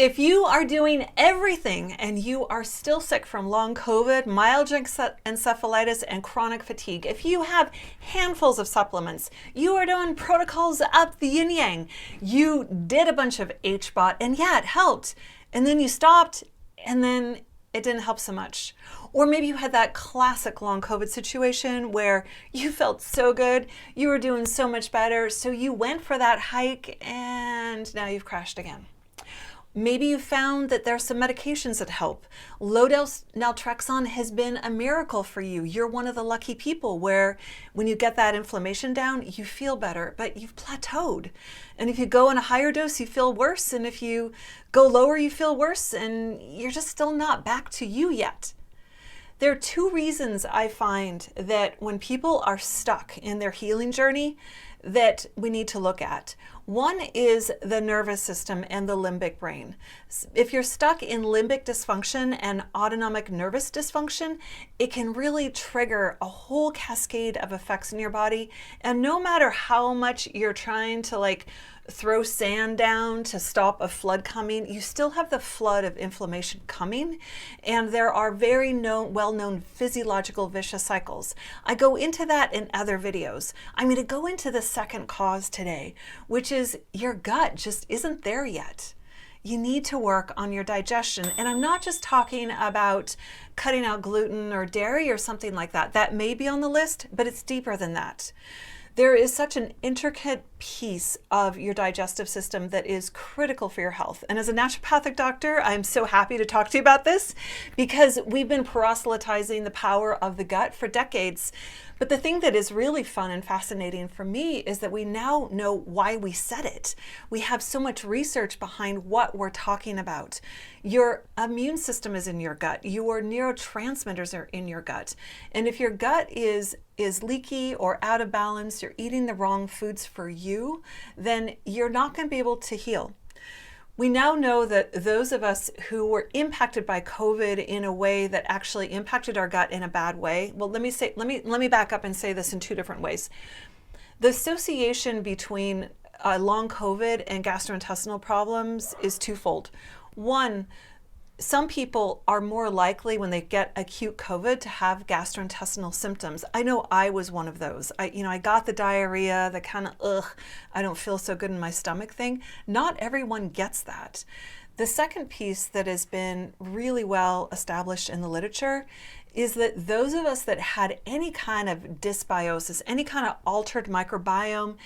If you are doing everything and you are still sick from long COVID, myalgic encephalitis, and chronic fatigue, if you have handfuls of supplements, you are doing protocols up the yin yang, you did a bunch of HBOT and yeah, it helped, and then you stopped and then it didn't help so much. Or maybe you had that classic long COVID situation where you felt so good, you were doing so much better, so you went for that hike and now you've crashed again. Maybe you found that there are some medications that help. Low-dose naltrexone has been a miracle for you. You're one of the lucky people where when you get that inflammation down, you feel better, but you've plateaued. And if you go on a higher dose, you feel worse. And if you go lower, you feel worse. And you're just still not back to you yet. There are two reasons I find that when people are stuck in their healing journey that we need to look at. One is the nervous system and the limbic brain. If you're stuck in limbic dysfunction and autonomic nervous dysfunction, it can really trigger a whole cascade of effects in your body. And no matter how much you're trying to throw sand down to stop a flood coming, you still have the flood of inflammation coming. And there are very well-known physiological vicious cycles. I go into that in other videos. I'm going to go into the second cause today, which is your gut just isn't there yet. You need to work on your digestion. And I'm not just talking about cutting out gluten or dairy or something like that. That may be on the list, but it's deeper than that. There is such an intricate piece of your digestive system that is critical for your health. And as a naturopathic doctor, I'm so happy to talk to you about this because we've been proselytizing the power of the gut for decades. But the thing that is really fun and fascinating for me is that we now know why we said it. We have so much research behind what we're talking about. Your immune system is in your gut. Your neurotransmitters are in your gut. And if your gut is leaky or out of balance, you're eating the wrong foods for you, then you're not going to be able to heal. We now know that those of us who were impacted by COVID in a way that actually impacted our gut in a bad way. Well, let me back up and say this in two different ways. The association between long COVID and gastrointestinal problems is twofold. One, some people are more likely when they get acute COVID to have gastrointestinal symptoms. I know I was one of those. I got the diarrhea, the kind of, I don't feel so good in my stomach thing. Not everyone gets that. The second piece that has been really well established in the literature is that those of us that had any kind of dysbiosis, any kind of altered microbiome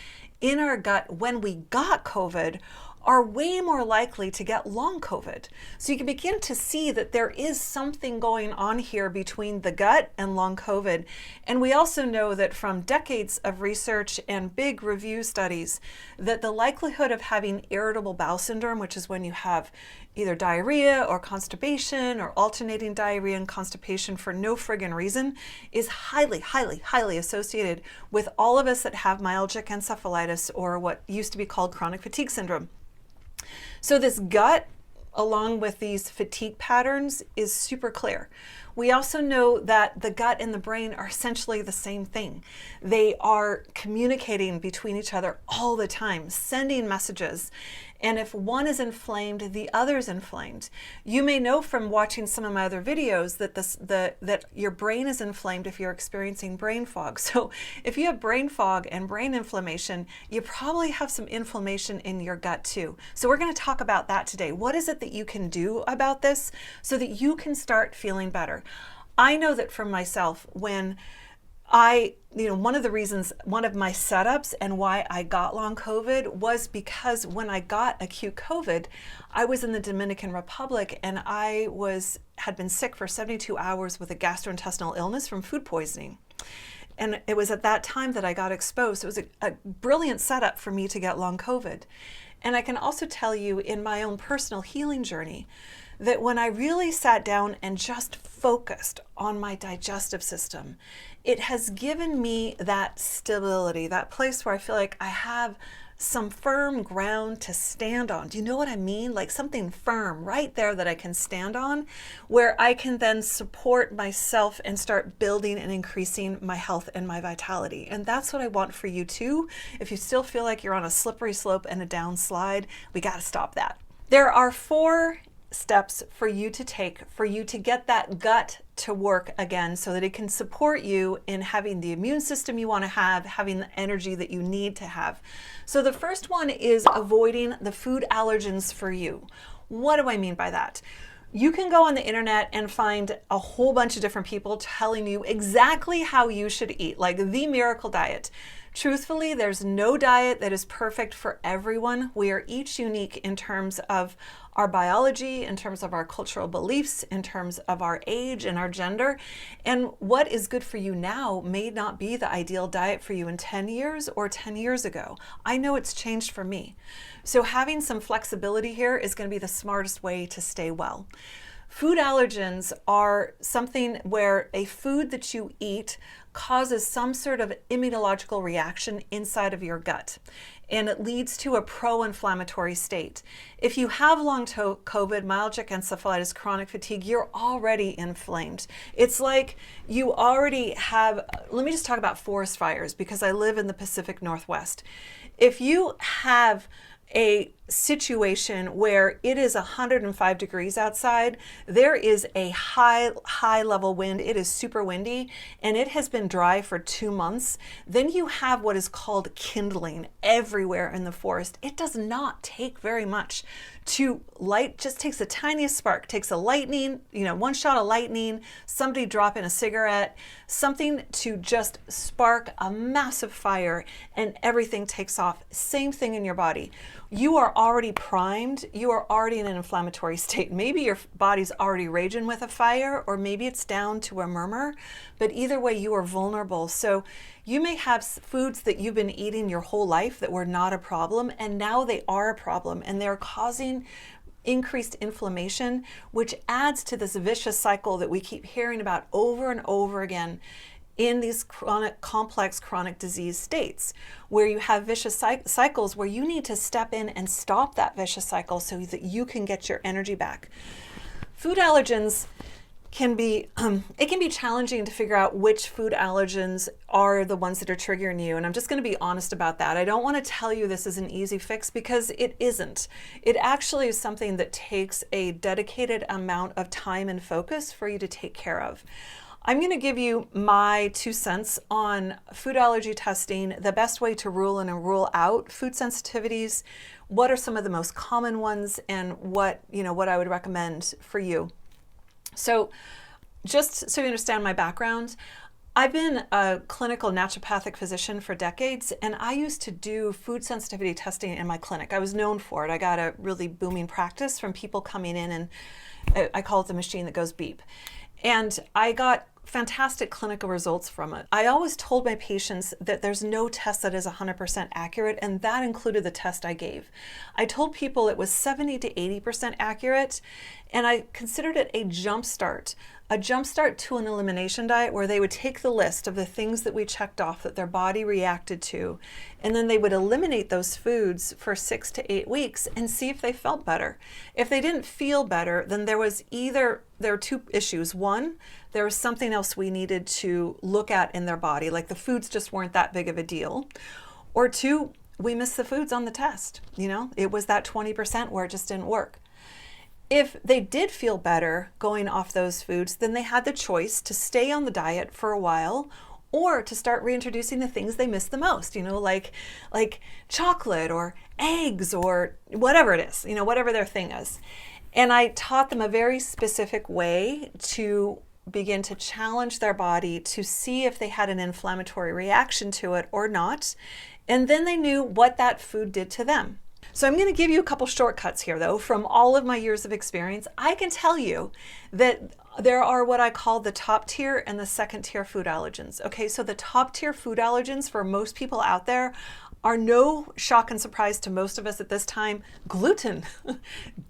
in our gut when we got COVID are way more likely to get long COVID. So you can begin to see that there is something going on here between the gut and long COVID. And we also know that from decades of research and big review studies that the likelihood of having irritable bowel syndrome, which is when you have either diarrhea or constipation or alternating diarrhea and constipation for no friggin' reason, is highly, highly, highly associated with all of us that have myalgic encephalitis or what used to be called chronic fatigue syndrome. So this gut, along with these fatigue patterns, is super clear. We also know that the gut and the brain are essentially the same thing. They are communicating between each other all the time, sending messages. And if one is inflamed, the other is inflamed. You may know from watching some of my other videos that that your brain is inflamed if you're experiencing brain fog. So if you have brain fog and brain inflammation, you probably have some inflammation in your gut too. So we're going to talk about that today. What is it that you can do about this so that you can start feeling better? I know that for myself, when one of the reasons, one of my setups and why I got long COVID was because when I got acute COVID, I was in the Dominican Republic and I had been sick for 72 hours with a gastrointestinal illness from food poisoning. And it was at that time that I got exposed. It was a brilliant setup for me to get long COVID. And I can also tell you in my own personal healing journey that when I really sat down and just focused on my digestive system, it has given me that stability, that place where I feel like I have some firm ground to stand on. Do you know what I mean? Like something firm right there that I can stand on, where I can then support myself and start building and increasing my health and my vitality. And that's what I want for you too. If you still feel like you're on a slippery slope and a downslide, we got to stop that. There are 4 steps for you to take for you to get that gut to work again so that it can support you in having the immune system you want to have, having the energy that you need to have. So the first one is avoiding the food allergens for you. What do I mean by that? You can go on the internet and find a whole bunch of different people telling you exactly how you should eat, like the miracle diet. Truthfully, there's no diet that is perfect for everyone. We are each unique in terms of our biology, in terms of our cultural beliefs, in terms of our age and our gender. And what is good for you now may not be the ideal diet for you in 10 years or 10 years ago. I know it's changed for me. So having some flexibility here is going to be the smartest way to stay well. Food allergens are something where a food that you eat causes some sort of immunological reaction inside of your gut, and it leads to a pro-inflammatory state. If you have long COVID, myalgic encephalitis, chronic fatigue, you're already inflamed. It's like you already have, let me just talk about forest fires because I live in the Pacific Northwest. If you have a situation where it is 105 degrees outside, there is a high level wind, it is super windy, and it has been dry for 2 months, then you have what is called kindling everywhere in the forest. It does not take very much to light, just takes the tiniest spark, takes a lightning, one shot of lightning, somebody dropping a cigarette, something to just spark a massive fire, and everything takes off. Same thing in your body. You are already primed, you are already in an inflammatory state. Maybe your body's already raging with a fire, or maybe it's down to a murmur, but either way you are vulnerable. So you may have foods that you've been eating your whole life that were not a problem, and now they are a problem, and they're causing increased inflammation, which adds to this vicious cycle that we keep hearing about over and over again in these complex chronic disease states, where you have vicious cycles where you need to step in and stop that vicious cycle so that you can get your energy back. Food allergens can be, it can be challenging to figure out which food allergens are the ones that are triggering you. And I'm just going to be honest about that. I don't want to tell you this is an easy fix because it isn't. It actually is something that takes a dedicated amount of time and focus for you to take care of. I'm going to give you my 2 cents on food allergy testing, the best way to rule in and rule out food sensitivities, what are some of the most common ones, and what I would recommend for you. So just so you understand my background, I've been a clinical naturopathic physician for decades, and I used to do food sensitivity testing in my clinic. I was known for it. I got a really booming practice from people coming in, and I call it the machine that goes beep. And I got fantastic clinical results from it. I always told my patients that there's no test that is 100% accurate, and that included the test I gave. I told people it was 70 to 80% accurate, and I considered it a jumpstart to an elimination diet where they would take the list of the things that we checked off that their body reacted to, and then they would eliminate those foods for 6 to 8 weeks and see if they felt better. If they didn't feel better, then there were 2 issues. One, there was something else we needed to look at in their body, like the foods just weren't that big of a deal. Or 2, we missed the foods on the test. It was that 20% where it just didn't work. If they did feel better going off those foods, then they had the choice to stay on the diet for a while or to start reintroducing the things they miss the most, like chocolate or eggs or whatever it is, whatever their thing is. And I taught them a very specific way to begin to challenge their body to see if they had an inflammatory reaction to it or not. And then they knew what that food did to them. So I'm going to give you a couple shortcuts here, though. From all of my years of experience, I can tell you that there are what I call the top tier and the second tier food allergens. Okay, so the top tier food allergens for most people out there are no shock and surprise to most of us at this time. Gluten,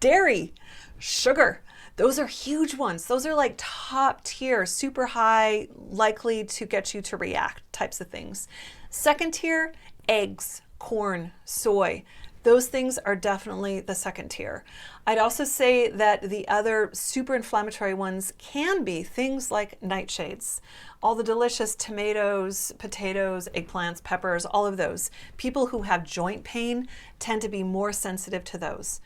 dairy, sugar. Those are huge ones. Those are like top tier, super high, likely to get you to react types of things. Second tier, eggs, corn, soy. Those things are definitely the second tier. I'd also say that the other super inflammatory ones can be things like nightshades, all the delicious tomatoes, potatoes, eggplants, peppers, all of those. People who have joint pain tend to be more sensitive to those.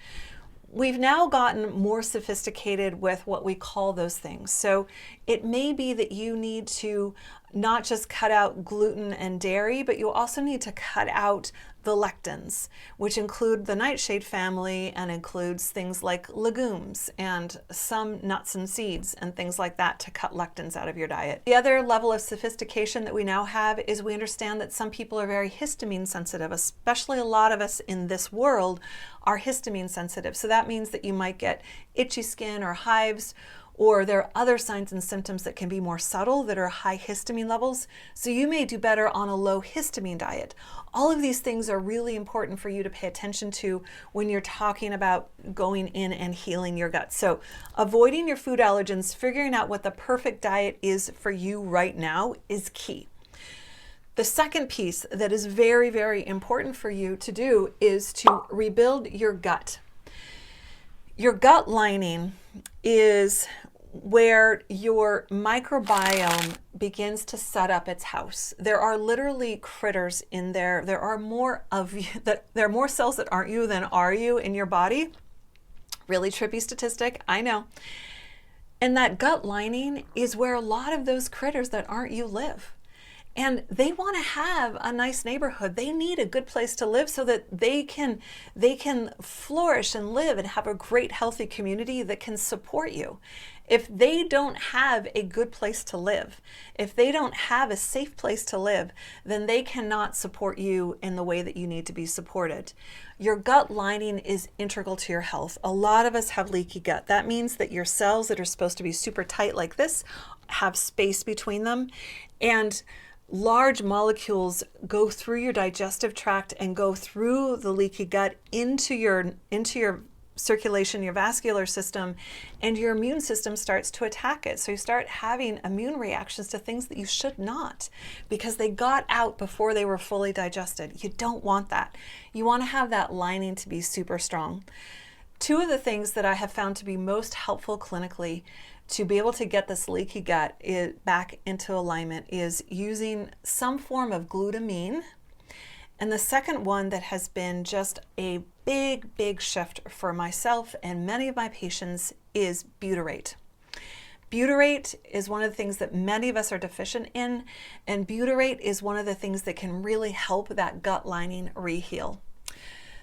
we've now gotten more sophisticated with what we call those things. So it may be that you need to not just cut out gluten and dairy, but you also need to cut out the lectins, which include the nightshade family and includes things like legumes and some nuts and seeds and things like that to cut lectins out of your diet. The other level of sophistication that we now have is we understand that some people are very histamine sensitive, especially a lot of us in this world are histamine sensitive. So that means that you might get itchy skin or hives, or there are other signs and symptoms that can be more subtle that are high histamine levels. So you may do better on a low histamine diet. All of these things are really important for you to pay attention to when you're talking about going in and healing your gut. So avoiding your food allergens, figuring out what the perfect diet is for you right now is key. The second piece that is very, very important for you to do is to rebuild your gut. Your gut lining is where your microbiome begins to set up its house. There are literally critters in there. There are more of you, there are more cells that aren't you than are you in your body. Really trippy statistic, I know. And that gut lining is where a lot of those critters that aren't you live. And they want to have a nice neighborhood. They need a good place to live so that they can flourish and live and have a great, healthy community that can support you. If they don't have a good place to live, if they don't have a safe place to live, then they cannot support you in the way that you need to be supported. Your gut lining is integral to your health. A lot of us have leaky gut. That means that your cells that are supposed to be super tight like this have space between them, and large molecules go through your digestive tract and go through the leaky gut into your circulation, your vascular system, and your immune system starts to attack it. So you start having immune reactions to things that you should not, because they got out before they were fully digested. You don't want that. You want to have that lining to be super strong. Two of the things that I have found to be most helpful clinically to be able to get this leaky gut back into alignment is using some form of glutamine. And the second one that has been just a big, big shift for myself and many of my patients is butyrate. Butyrate is one of the things that many of us are deficient in, and butyrate is one of the things that can really help that gut lining reheal.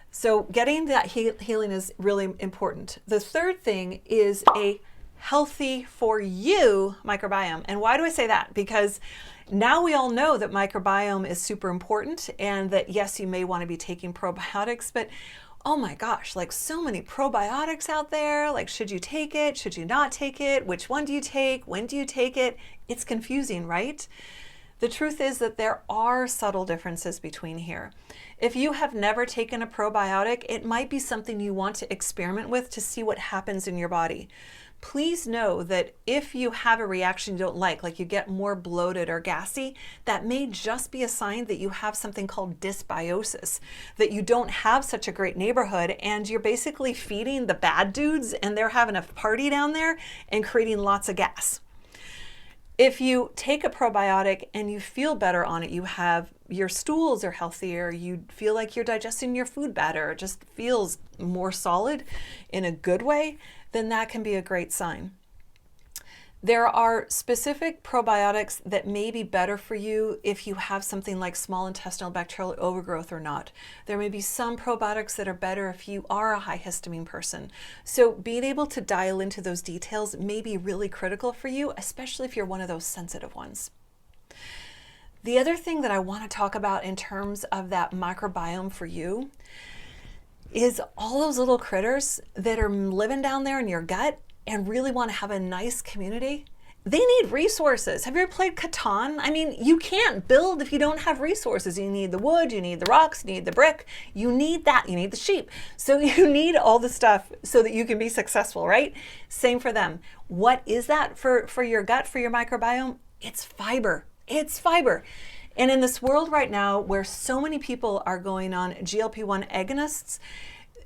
So getting that healing is really important. The third thing is a healthy for you microbiome. And why do I say that? Because now we all know that microbiome is super important, and that yes, you may want to be taking probiotics, but oh my gosh, like so many probiotics out there. Like, should you take it? Should you not take it? Which one do you take? When do you take it? It's confusing, right? The truth is that there are subtle differences between here. If you have never taken a probiotic, it might be something you want to experiment with to see what happens in your body. Please know that if you have a reaction you don't like you get more bloated or gassy, that may just be a sign that you have something called dysbiosis, that you don't have such a great neighborhood and you're basically feeding the bad dudes and they're having a party down there and creating lots of gas. If you take a probiotic and you feel better on it, your stools are healthier, you feel like you're digesting your food better, it just feels more solid in a good way, then that can be a great sign. There are specific probiotics that may be better for you if you have something like small intestinal bacterial overgrowth or not. There may be some probiotics that are better if you are a high histamine person. So being able to dial into those details may be really critical for you, especially if you're one of those sensitive ones. The other thing that I want to talk about in terms of that microbiome for you is all those little critters that are living down there in your gut and really want to have a nice community. They need resources. Have you ever played Catan? I mean, you can't build if you don't have resources. You need the wood, you need the rocks, you need the brick, you need that, you need the sheep. So you need all the stuff so that you can be successful, right? Same for them. What is that for your gut, for your microbiome? It's fiber. It's fiber. And in this world right now where so many people are going on GLP-1 agonists,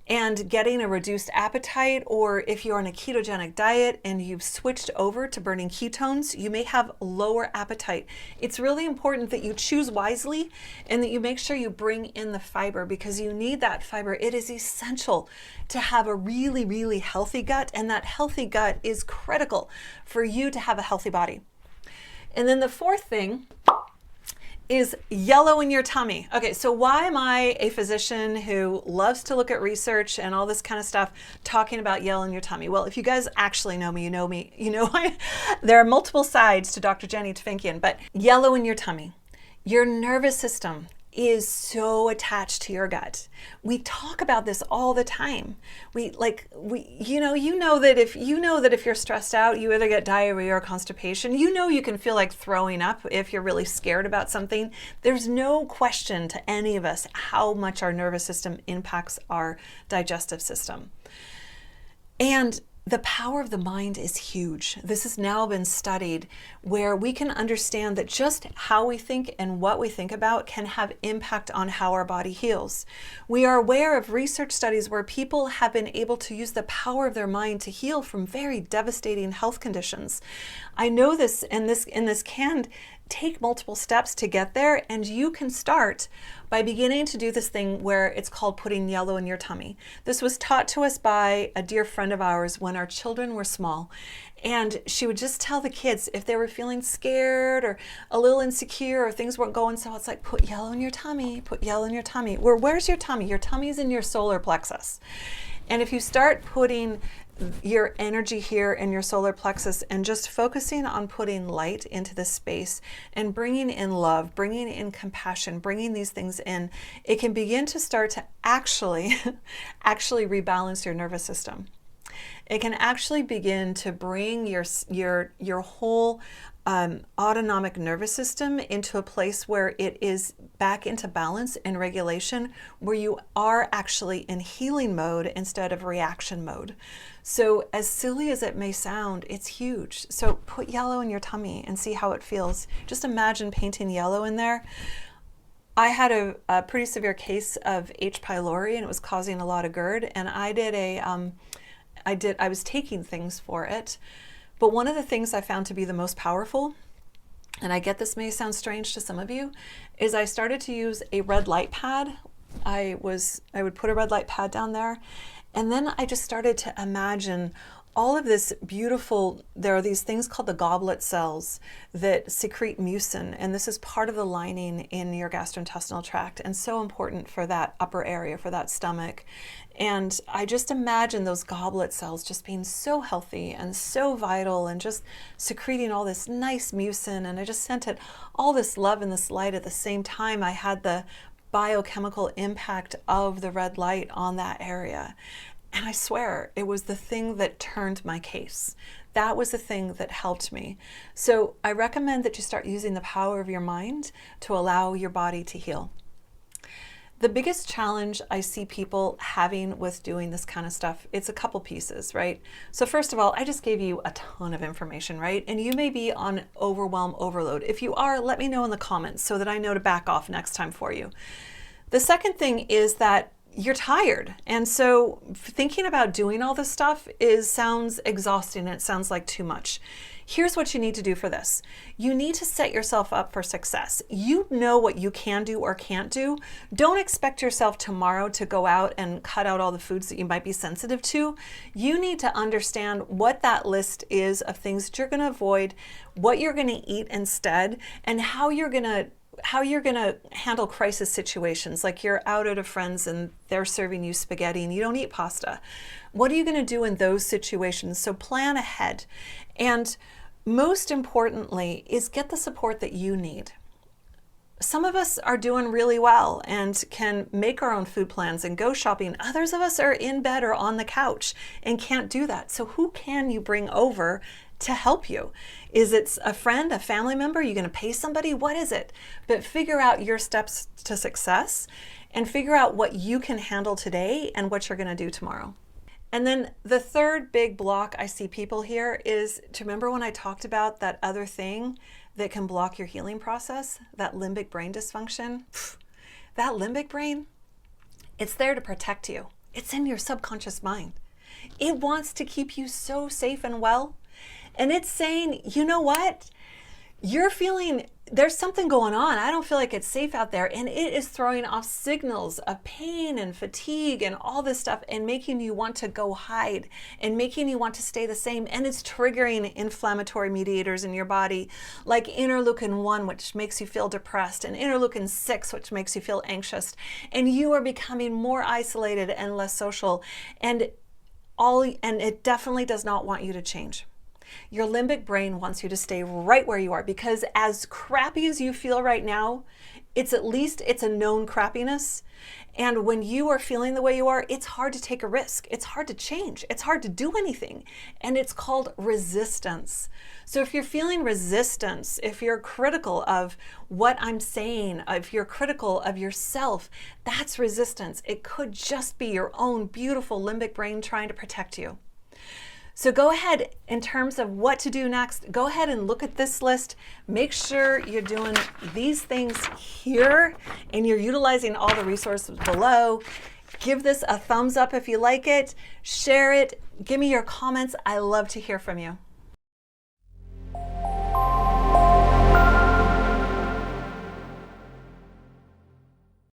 and getting a reduced appetite, or if you're on a ketogenic diet and you've switched over to burning ketones, you may have lower appetite. It's really important that you choose wisely and that you make sure you bring in the fiber, because you need that fiber. It is essential to have a really, really healthy gut, and that healthy gut is critical for you to have a healthy body. And then the fourth thing is yellow in your tummy. Okay, so why am I, a physician who loves to look at research and all this kind of stuff, talking about yellow in your tummy? Well, if you guys actually know me, you know there are multiple sides to Dr. Jenny Tufenkian, but yellow in your tummy. Your nervous system is so attached to your gut. We talk about this all the time. You know that if you're stressed out, you either get diarrhea or constipation. You can feel like throwing up if you're really scared about something. There's no question to any of us how much our nervous system impacts our digestive system. And the power of the mind is huge. This has now been studied, where we can understand that just how we think and what we think about can have impact on how our body heals. We are aware of research studies where people have been able to use the power of their mind to heal from very devastating health conditions. I know this, and this can take multiple steps to get there, and you can start by beginning to do this thing where it's called putting yellow in your tummy. This was taught to us by a dear friend of ours when our children were small, and she would just tell the kids if they were feeling scared or a little insecure or things weren't going so, it's like, put yellow in your tummy, put yellow in your tummy. Where's your tummy? Your tummy's in your solar plexus. And if you start putting your energy here in your solar plexus and just focusing on putting light into this space and bringing in love, bringing in compassion, bringing these things in, it can begin to start to actually rebalance your nervous system. It can actually begin to bring your whole autonomic nervous system into a place where it is back into balance and regulation, where you are actually in healing mode instead of reaction mode. So as silly as it may sound, it's huge. So put yellow in your tummy and see how it feels. Just imagine painting yellow in there. I had a pretty severe case of H. pylori, and it was causing a lot of GERD, and I was taking things for it. But one of the things I found to be the most powerful, and I get this may sound strange to some of you, is I started to use a red light pad. I would put a red light pad down there, and then I just started to imagine all of this beautiful, there are these things called the goblet cells that secrete mucin, and this is part of the lining in your gastrointestinal tract and so important for that upper area, for that stomach. And I just imagine those goblet cells just being so healthy and so vital and just secreting all this nice mucin, and I just sent it all this love and this light. At the same time, I had the biochemical impact of the red light on that area. And I swear, it was the thing that turned my case. That was the thing that helped me. So I recommend that you start using the power of your mind to allow your body to heal. The biggest challenge I see people having with doing this kind of stuff, it's a couple pieces, right? So first of all, I just gave you a ton of information, right? And you may be on overwhelm overload. If you are, let me know in the comments so that I know to back off next time for you. The second thing is that you're tired. And so thinking about doing all this stuff sounds exhausting, and it sounds like too much. Here's what you need to do for this. You need to set yourself up for success. You know what you can do or can't do. Don't expect yourself tomorrow to go out and cut out all the foods that you might be sensitive to. You need to understand what that list is of things that you're going to avoid, what you're going to eat instead, and how you're going to handle crisis situations, like you're out at a friend's and they're serving you spaghetti and you don't eat pasta. What are you going to do in those situations? So plan ahead. And most importantly is get the support that you need. Some of us are doing really well and can make our own food plans and go shopping. Others of us are in bed or on the couch and can't do that. So who can you bring over to help you? Is it a friend, a family member? Are you going to pay somebody? What is it? But figure out your steps to success and figure out what you can handle today and what you're going to do tomorrow. And then the third big block I see people here is to remember when I talked about that other thing that can block your healing process, that limbic brain dysfunction. That limbic brain, it's there to protect you. It's in your subconscious mind. It wants to keep you so safe and well. And it's saying, you know what? You're feeling there's something going on. I don't feel like it's safe out there. And it is throwing off signals of pain and fatigue and all this stuff and making you want to go hide and making you want to stay the same. And it's triggering inflammatory mediators in your body like interleukin-1, which makes you feel depressed, and interleukin-6, which makes you feel anxious. And you are becoming more isolated and less social. And it definitely does not want you to change. Your limbic brain wants you to stay right where you are, because as crappy as you feel right now, it's a known crappiness. And when you are feeling the way you are, it's hard to take a risk. It's hard to change. It's hard to do anything. And it's called resistance. So if you're feeling resistance, if you're critical of what I'm saying, if you're critical of yourself, that's resistance. It could just be your own beautiful limbic brain trying to protect you. So go ahead, in terms of what to do next, go ahead and look at this list. Make sure you're doing these things here and you're utilizing all the resources below. Give this a thumbs up if you like it. Share it. Give me your comments. I love to hear from you.